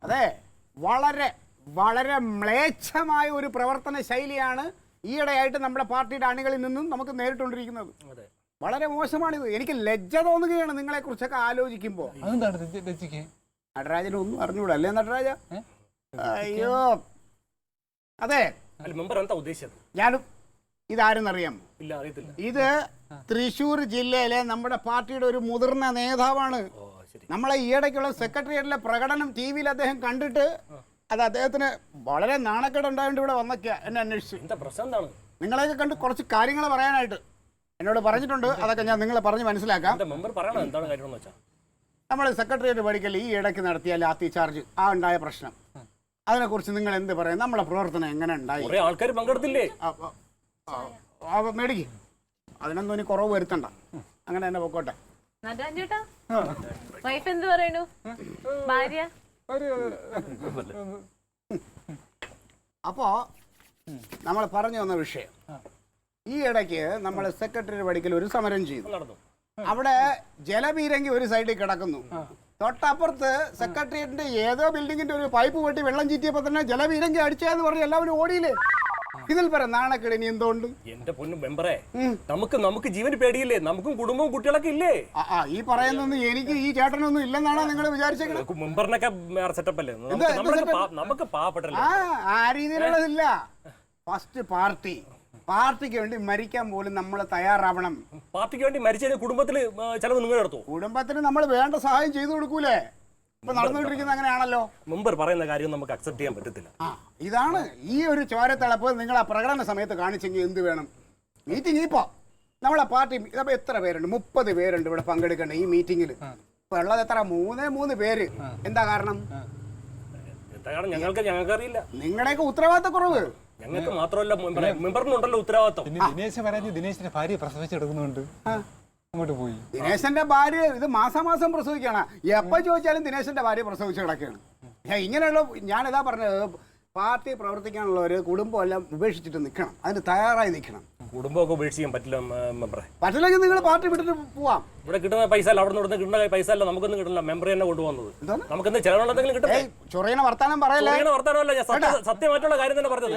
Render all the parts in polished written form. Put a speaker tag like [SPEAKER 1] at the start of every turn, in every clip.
[SPEAKER 1] അതെ, വളരെ വളരെ മ്ലേച്ഛമായ ഒരു പ്രവർത്തന ശൈലിയാണ് ഈയിടെയായിട്ട് നമ്മുടെ പാർട്ടിയുടെ അണികളിൽ നിന്നും നമുക്ക് നേരിട്ടുകൊണ്ടിരിക്കുന്നത്. വളരെ മോശമാണിത്. എനിക്ക് ലജ്ജ തോന്നുകയാണ് നിങ്ങളെ കുറിച്ചൊക്കെ ആലോചിക്കുമ്പോൾ. നടരാജന് ഒന്നും അറിഞ്ഞൂടാ അല്ലേ നടരാജ? അയ്യോ അതെ, ഞാനും ഇതാരെന്നറിയാം. ഇത് തൃശ്ശൂർ ജില്ലയിലെ നമ്മുടെ പാർട്ടിയുടെ ഒരു മുതിർന്ന നേതാവാണ്. നമ്മളെ ഈയിടയ്ക്കുള്ള സെക്രട്ടേറിയറ്റിലെ പ്രകടനം ടി വിയിൽ അദ്ദേഹം കണ്ടിട്ട് അത് അദ്ദേഹത്തിന് വളരെ നാണക്കേടുണ്ടായിട്ട് ഇവിടെ വന്നൊക്കെയാ എന്നെ അന്വേഷിച്ചു. നിങ്ങളെയൊക്കെ കണ്ട് കുറച്ച് കാര്യങ്ങൾ പറയാനായിട്ട് എന്നോട് പറഞ്ഞിട്ടുണ്ട്. അതൊക്കെ ഞാൻ നിങ്ങളെ പറഞ്ഞ് മനസ്സിലാക്കാം. നമ്മൾ സെക്രട്ടേറിയറ്റ് പഠിക്കൽ ഈ ഇടയ്ക്ക് നടത്തിയ ലാത്തി ചാർജ് ആ ഉണ്ടായ പ്രശ്നം, അതിനെക്കുറിച്ച് നിങ്ങൾ എന്ത് പറയും? നമ്മളെ പ്രവർത്തനം എങ്ങനെ ഉണ്ടായി?
[SPEAKER 2] ആൾക്കാർ പങ്കെടുത്തില്ലേ?
[SPEAKER 1] മേടിക്ക്, അതിനൊന്നും ഇനി കുറവ് വരുത്തണ്ട, അങ്ങനെ തന്നെ പൊക്കോട്ടെ. അപ്പോ നമ്മൾ പറഞ്ഞു വന്ന വിഷയം, ഈ ഇടയ്ക്ക് നമ്മൾ സെക്രട്ടറി പഠിക്കൽ ഒരു സമരം ചെയ്തു. അവിടെ ജലപീരങ്കി ഒരു സൈഡിൽ കിടക്കുന്നു. തൊട്ടപ്പുറത്ത് സെക്രട്ടേറിയറ്റിന്റെ ഏതോ ബിൽഡിങ്ങിന്റെ ഒരു പൈപ്പ് പൊട്ടി വെള്ളം ചീറ്റിയപ്പോ തന്നെ ജലപീരങ്കി അടിച്ചതെന്ന് പറഞ്ഞ് എല്ലാവരും ഓടിയില്ലേ? ഇതിൽ പറ നാണക്കേട് ഇനി എന്തുകൊണ്ട്?
[SPEAKER 2] എന്റെ പൊന്നു മെമ്പറേ, നമുക്ക് ജീവന് പേടിയില്ലേ? നമുക്കും കുടുംബവും കുട്ടികളൊക്കെ ഇല്ലേ?
[SPEAKER 1] ഈ പറയുന്നൊന്നും എനിക്ക് ഈ ചേട്ടനൊന്നും ഇല്ലെന്നാണോ നിങ്ങൾ വിചാരിച്ചേക്കുന്നത്?
[SPEAKER 2] മെമ്പറിനൊക്കെ സെറ്റപ്പ് അല്ലേ? നമുക്ക് പാവപ്പെട്ടല്ലേ?
[SPEAKER 1] ആ രീതിയിലുള്ളതില്ല. ഫസ്റ്റ് പാർട്ടിക്ക് വേണ്ടി മരിക്കാൻ പോലും നമ്മൾ തയ്യാറാവണം.
[SPEAKER 2] പാർട്ടിക്ക് വേണ്ടി മരിച്ചതിന് കുടുംബത്തിൽ ചെലവ് നിങ്ങൾ എടുത്തു.
[SPEAKER 1] കുടുംബത്തിന് നമ്മൾ വേണ്ട സഹായം ചെയ്തു കൊടുക്കൂലേ? ഇപ്പൊ നടന്നുകൊണ്ടിരിക്കുന്നത് അങ്ങനെയാണല്ലോ.
[SPEAKER 2] മെമ്പർ പറയുന്ന കാര്യം നമുക്ക് അക്സെപ്റ്റ് ചെയ്യാൻ പറ്റത്തില്ല.
[SPEAKER 1] ഇതാണ് ഈ ഒരു ചോരത്തിളപ്പ് നിങ്ങൾ ആ പ്രകടന സമയത്ത് കാണിച്ചെങ്കിൽ എന്ത് വേണം? മീറ്റിംഗ് ഇപ്പോ നമ്മളെ പാർട്ടി ഇതപ്പോ എത്ര പേരുണ്ട്? 30 പേരുണ്ട് ഇവിടെ പങ്കെടുക്കേണ്ട ഈ മീറ്റിംഗിൽ. ഇപ്പൊ ഉള്ളത് എത്ര? 3 പേര്. എന്താ കാരണം?
[SPEAKER 2] ഞങ്ങൾക്കറിയില്ല.
[SPEAKER 1] നിങ്ങളുടെയൊക്കെ ഉത്തരവാദിത്തക്കുറവ്.
[SPEAKER 2] ഞങ്ങൾക്ക് മാത്രമല്ല മെമ്പറിനുണ്ടല്ലോ ഉത്തരവാദിത്തം.
[SPEAKER 3] ദിനേശിന്റെ ഭാര്യ പ്രസവിച്ചെടുക്കുന്നുണ്ട്, അങ്ങോട്ട് പോയി.
[SPEAKER 1] ദിനേശന്റെ ഭാര്യ ഇത് മാസാമാസം പ്രസവിക്കാണ്. എപ്പോ ചോദിച്ചാലും ദിനേശന്റെ ഭാര്യ പ്രസവിച്ച് കിടക്കുകയാണ്. ഇങ്ങനെയുള്ള ഞാനിതാ പറഞ്ഞത്, പാർട്ടി പ്രവർത്തിക്കാനുള്ളവര് കുടുംബം എല്ലാം ഉപേക്ഷിച്ചിട്ട് നിൽക്കണം, അതിന് തയ്യാറായി നിൽക്കണം.
[SPEAKER 2] കുടുംബമൊക്കെ ഉപേക്ഷിക്കാൻ പറ്റില്ല മെമ്പറെ.
[SPEAKER 1] പറ്റില്ലെങ്കിൽ നിങ്ങൾ പാർട്ടി വിട്ടിട്ട് പോവാം.
[SPEAKER 2] ഇവിടെ കിട്ടുന്ന പൈസ അല്ല, അവിടെ നിന്ന് കിട്ടുന്ന പൈസ അല്ല നമുക്കൊന്നും കിട്ടില്ല. മെമ്പർ തന്നെ കൊണ്ടുപോകുന്നത്. നമുക്ക് എന്ത് ചെലവുണ്ടെങ്കിലും കിട്ടും.
[SPEAKER 1] ചൊറിയണ വർത്താനം പറയല്ലേ?
[SPEAKER 2] വർത്താനമല്ല, ഞാൻ സത്യമായിട്ടുള്ള കാര്യം തന്നെ പറഞ്ഞത്.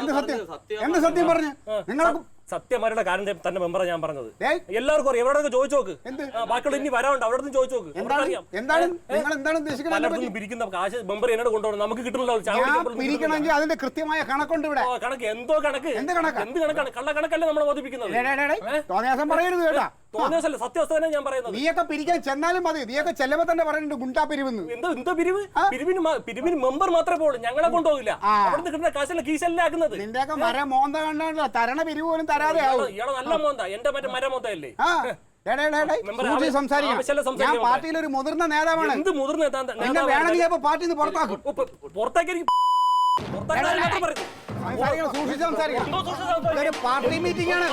[SPEAKER 1] എന്ത് സത്യം പറഞ്ഞു? നിങ്ങൾ
[SPEAKER 2] സത്യമാരുടെ കാര്യം തന്നെ മെമ്പറെ ഞാൻ പറഞ്ഞത്. എല്ലാവർക്കും അറിയാം. എവിടെ ചോദിച്ചു നോക്ക്. ബാക്കിയുള്ള ഇനി വരാറുണ്ട്, അവിടെ നിന്ന് ചോദിച്ചു നോക്ക്. പലർക്കും പിരിക്കുന്ന കാശ് മെമ്പർ എന്നോട് കൊണ്ടുപോകണം, നമുക്ക് കിട്ടുന്നില്ല.
[SPEAKER 1] പിരിക്കണമെങ്കിൽ അതിന്റെ കൃത്യമായ കണക്കുണ്ട് ഇവിടെ.
[SPEAKER 2] കണക്ക് എന്തോ കണക്ക്, എന്ത് കണക്കാണ്? കള്ള കണക്കല്ലേ നമ്മൾ ബോധിപ്പിക്കുന്നത്.
[SPEAKER 1] പറയരുത് കേട്ടാ.
[SPEAKER 2] തോന്നിയല്ല, സത്യവസ്ഥ തന്നെ ഞാൻ പറയുന്നത്.
[SPEAKER 1] നീയൊക്കെ പിരിക്കാൻ ചെന്നാലും മതി. നീയൊക്കെ ചെല്ലുമ്പോ തന്നെ പറയുന്നുണ്ട് ഗുണ്ടാ പിരിവെന്ന്.
[SPEAKER 2] എന്തോ പിരിവ്? പിരിവിന് മെമ്പർ മാത്രമേ പോകുള്ളൂ, ഞങ്ങളെ കൊണ്ടുപോകില്ല. അവിടെ കിട്ടുന്ന കാശല്ല കീശല്ലേ ആക്കുന്നത്.
[SPEAKER 1] നിന്റെയൊക്കെ മര മോന്ത കണ്ടോ? തരണ പിരിവ് പോലും തരാതെ
[SPEAKER 2] ഇയാളെ നല്ല മോന്ത, എന്റെ മറ്റേ മരമോന്തയല്ലേ?
[SPEAKER 1] ഞാൻ പാർട്ടിയിൽ ഒരു മുതിർന്ന നേതാവാണ്.
[SPEAKER 2] എന്ത് മുതിർന്ന
[SPEAKER 1] വേണമെങ്കിൽ പാർട്ടിന്ന് പുറത്താക്കും.
[SPEAKER 2] പുറത്താക്കി
[SPEAKER 1] പാർട്ടി മീറ്റിംഗ് ആണ്.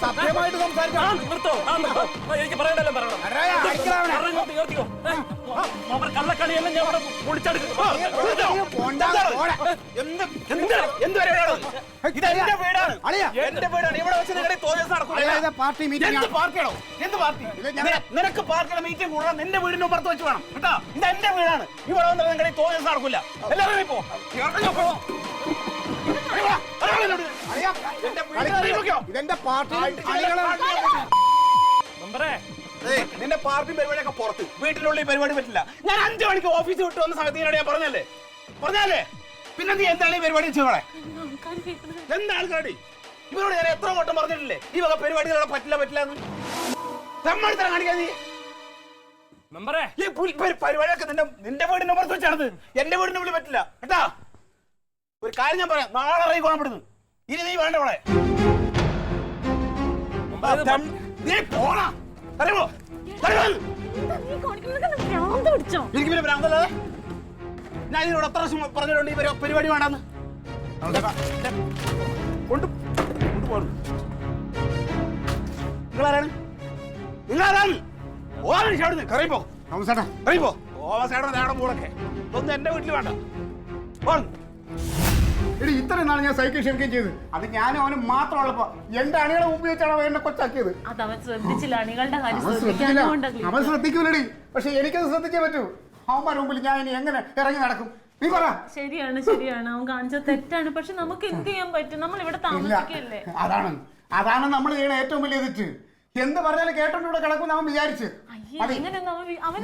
[SPEAKER 1] സത്യമായിട്ട് സംസാരിക്കണം.
[SPEAKER 2] എനിക്ക് പറയണ്ടല്ലോ, കള്ളക്കളിയെല്ലാം ഞാൻ പൊളിച്ചെടുക്കും.
[SPEAKER 1] പാർട്ടി മീറ്റിംഗ്
[SPEAKER 4] നിനക്ക് പാർട്ടിയുടെ മീറ്റിംഗ് കൂടാൻ നിന്റെ വീടിന് പുറത്ത് വെച്ച് വേണം കേട്ടോ. ഇത് എന്റെ വീടാണ്. ഇവിടെ വന്ന് നിങ്ങളുടെ തോന്നിയ നടക്കില്ല. എല്ലാവരും പോ.
[SPEAKER 1] ഇതെന്റെ പാർട്ടി.
[SPEAKER 4] നിന്റെ പാർട്ടി പരിപാടിയൊക്കെ പുറത്ത്, വീട്ടിനുള്ളിൽ പരിപാടി പറ്റില്ല. ഞാൻ 5 മണിക്ക് ഓഫീസ് വിട്ട് വന്ന സമയത്ത് ഞാൻ പറഞ്ഞല്ലേ പിന്നെ നീ എന്താണ് ഈ പരിപാടി ചെയ്യണേ? എന്താ ആൾക്കാടി? ഇവരോട് ഞാൻ എത്ര വട്ടം പറഞ്ഞിട്ടില്ലേ ഈ വക പരിപാടികളോടെ പറ്റില്ല എന്ന്? സമ്മതിത്തരം കാണിക്കാ നീ. ഈ പരിപാടിയൊക്കെ നിന്റെ വീടിന്റെ പുറത്ത് വെച്ചാണത്. എന്റെ വീടിന്റെ ഉള്ളിൽ പറ്റില്ല കേട്ടാ. ഒരു കാര്യം ഞാൻ പറയാം, നാളെ ഇറങ്ങി കൊണപ്പെടുന്നു. ഇനി നീ വേണ്ട ഇവിടെ. നീ പോണ അറിയുമോ? എനിക്ക് പിന്നെ ഭ്രാന്തല്ലേ? ഞാൻ ഇതിനോട് എത്ര പറഞ്ഞിട്ടുണ്ട് ഈ പരിപാടി വേണ്ടെന്ന്. നിങ്ങളാരാണ്? കറിയപ്പോ മൂളൊക്കെ ഒന്നും എന്റെ വീട്ടിൽ വേണ്ട.
[SPEAKER 1] ഇത്രയും നാൾ ഞാൻ സൈക്കിൾ ക്ഷമിക്കുകയും ചെയ്തു. അത് ഞാനും അവനും മാത്രമുള്ളപ്പോ എന്റെ അണികളെ ഉപയോഗിച്ചാണ് അവൻ എന്നെ കൊച്ചാക്കിയത്. അവൻ ശ്രദ്ധിക്കൂലടി. പക്ഷെ എനിക്കത് ശ്രദ്ധിച്ചേ പറ്റൂ. അവന്മാരുടെ മുമ്പിൽ ഞാൻ ഇനി എങ്ങനെ ഇറങ്ങി നടക്കും? നീ പറ.
[SPEAKER 5] ശരിയാണ് അവൻ കാണിച്ചത് തെറ്റാണ്. പക്ഷെ നമുക്ക് എന്ത് ചെയ്യാൻ പറ്റും? നമ്മൾ ഇവിടെ താമസിക്കല്ലേ.
[SPEAKER 1] അതാണ് നമ്മൾ ചെയ്യണ ഏറ്റവും വലിയ തെറ്റ്. എന്ത് പറഞ്ഞാലും കേട്ടോണ്ട് ഇവിടെ കിടക്കും അവൻ വിചാരിച്ച്.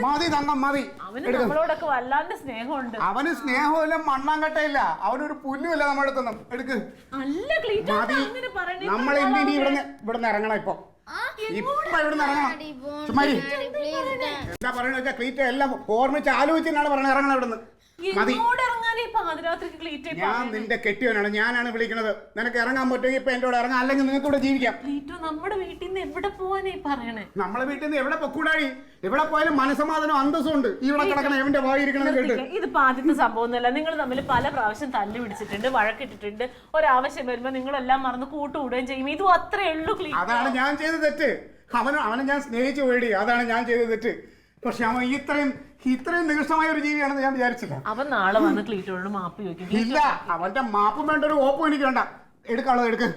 [SPEAKER 1] മതി തങ്കം മതി.
[SPEAKER 5] നമ്മളോടൊക്കെ വല്ലാണ്ട് സ്നേഹമുണ്ട്.
[SPEAKER 1] അവന് സ്നേഹമില്ല, മണ്ണാങ്കട്ടയില്ല, അവനൊരു പുല്ലുമില്ല നമ്മുടെ അടുത്തൊന്നും. എടുക്ക്. നമ്മൾ ഇനി ഇവിടുന്ന് ഇറങ്ങണം. ഇപ്പൊ ഇവിടുന്ന് ഇറങ്ങണം. എന്താ പറയണ ക്ലീറ്റ എല്ലാം ഓർമ്മിച്ച് ആലോചിച്ചാണ് പറയണത്. ഇറങ്ങണം ഇവിടുന്ന്. മതി. ഞാൻ നിന്റെ കെട്ടിയവനാണ്, ഞാനാണ് വിളിക്കുന്നത്. നിനക്ക് ഇറങ്ങാൻ പറ്റുമെങ്കിൽ ഇപ്പൊ എന്റെ കൂടെ ഇറങ്ങാം, അല്ലെങ്കിൽ നിങ്ങൾക്ക് ഇവിടെ ജീവിക്കാം.
[SPEAKER 5] നമ്മുടെ വീട്ടിൽ നിന്ന് എവിടെ പോവാനേ പറയണേ?
[SPEAKER 1] നമ്മളെ വീട്ടിൽ നിന്ന് എവിടെ പൊക്കൂടായി? എവിടെ പോയാലും മനസമാധാനം അന്തസ്സും ഉണ്ട്. ഇവിടെ കിടക്കണം എവിടെ വായിരിക്കണം കേട്ട്.
[SPEAKER 5] ഇതിപ്പോ ആദ്യത്തെ സംഭവമൊന്നുമല്ല. നിങ്ങൾ തമ്മിൽ പല പ്രാവശ്യം തല്ലു പിടിച്ചിട്ടുണ്ട്, വഴക്കിട്ടിട്ടുണ്ട്. ഒരാവശ്യം വരുമ്പോ നിങ്ങളെല്ലാം മറന്ന് കൂട്ടുകൂടുകയും ചെയ്യും. ഇതും അത്രേ ഉള്ളൂ.
[SPEAKER 1] അതാണ് ഞാൻ ചെയ്ത തെറ്റ്. അവനെ ഞാൻ സ്നേഹിച്ചു വേടി, അതാണ് ഞാൻ ചെയ്ത തെറ്റ്. പക്ഷെ അവൻ ഇത്രയും നികൃഷ്ടമായ ഒരു ജീവിയാണെന്ന് ഞാൻ വിചാരിച്ചില്ല.
[SPEAKER 5] അവൻ നാളെ വന്ന് ക്ലീറ്റോട് മാപ്പ് ചോദിക്കും.
[SPEAKER 1] ഇല്ല, അവന്റെ മാപ്പും വേണ്ട, ഒരു ഓപ്പും എനിക്ക് വേണ്ട. എടുക്കാനുള്ളത് എടുക്ക്.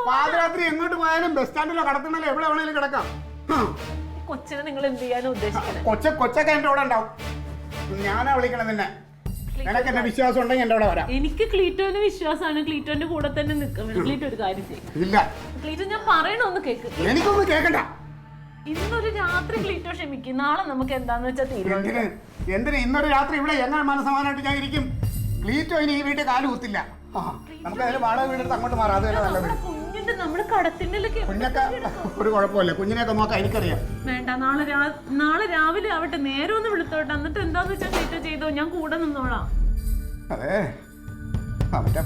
[SPEAKER 1] പാതിരാത്രി എങ്ങോട്ട് പോയാലും ബസ് സ്റ്റാൻഡിലോ കടത്തുന്നല്ലോ എവിടെ വേണേലും കിടക്കാം.
[SPEAKER 5] കൊച്ചിനെ നിങ്ങൾ എന്ത് ചെയ്യാനും ഉദ്ദേശിക്കുന്നത്?
[SPEAKER 1] കൊച്ചൊക്കെ എന്റെ കൂടെ ഉണ്ടാവും. ഞാനാ വിളിക്കണം നിന്നെ. നിനക്ക് എന്നെ വിശ്വാസം ഉണ്ടെങ്കിൽ എന്റെ കൂടെ വരാം.
[SPEAKER 5] എനിക്ക് ക്ലീറ്റോന് വിശ്വാസമാണ്. ക്ലീറ്റോന്റെ കൂടെ തന്നെ നിൽക്കാം. ക്ലീറ്റോ ഒരു കാര്യം ചെയ്യും.
[SPEAKER 1] ഇല്ല
[SPEAKER 5] ക്ലീറ്റോ, ഞാൻ പറയണൊന്ന് കേക്ക്.
[SPEAKER 1] എനിക്കൊന്നും കേക്കണ്ട.
[SPEAKER 5] ഇന്നൊരു രാത്രി ക്ലീറ്റോ ക്ഷമിക്കും. നാളെ നമുക്ക് എന്താന്ന് വെച്ചാൽ തീരുമാനിക്കാം.
[SPEAKER 1] എന്തിന് ഇന്നൊരു രാത്രി ഇവിടെ എങ്ങനെ മനസ്സമാനായിട്ട് ഞാൻ ഇരിക്കും? ക്ലീറ്റോ ഇനി ഈ വീട്ടിൽ കാല് കുത്തില്ല. നമുക്ക് അതിന് വാടക വീടെടുത്ത് അങ്ങോട്ട് മാറാം. അത് തന്നെ നല്ലത്. കുഞ്ഞൊക്കെ ഒരു കുഴപ്പമില്ല, കുഞ്ഞിനെയൊക്കെ നോക്കാം, എനിക്കറിയാം.
[SPEAKER 5] വേണ്ട, നാളെ രാവിലെ ആവട്ടെ, നേരെ ഒന്ന് വിളിത്തോട്ടെ. എന്നിട്ട് എന്താന്ന് വെച്ചാൽ ക്ലീറ്റോ ചെയ്തോ, ഞാൻ കൂടെ നിന്നോളാം.
[SPEAKER 1] അതെ, അവന്റെ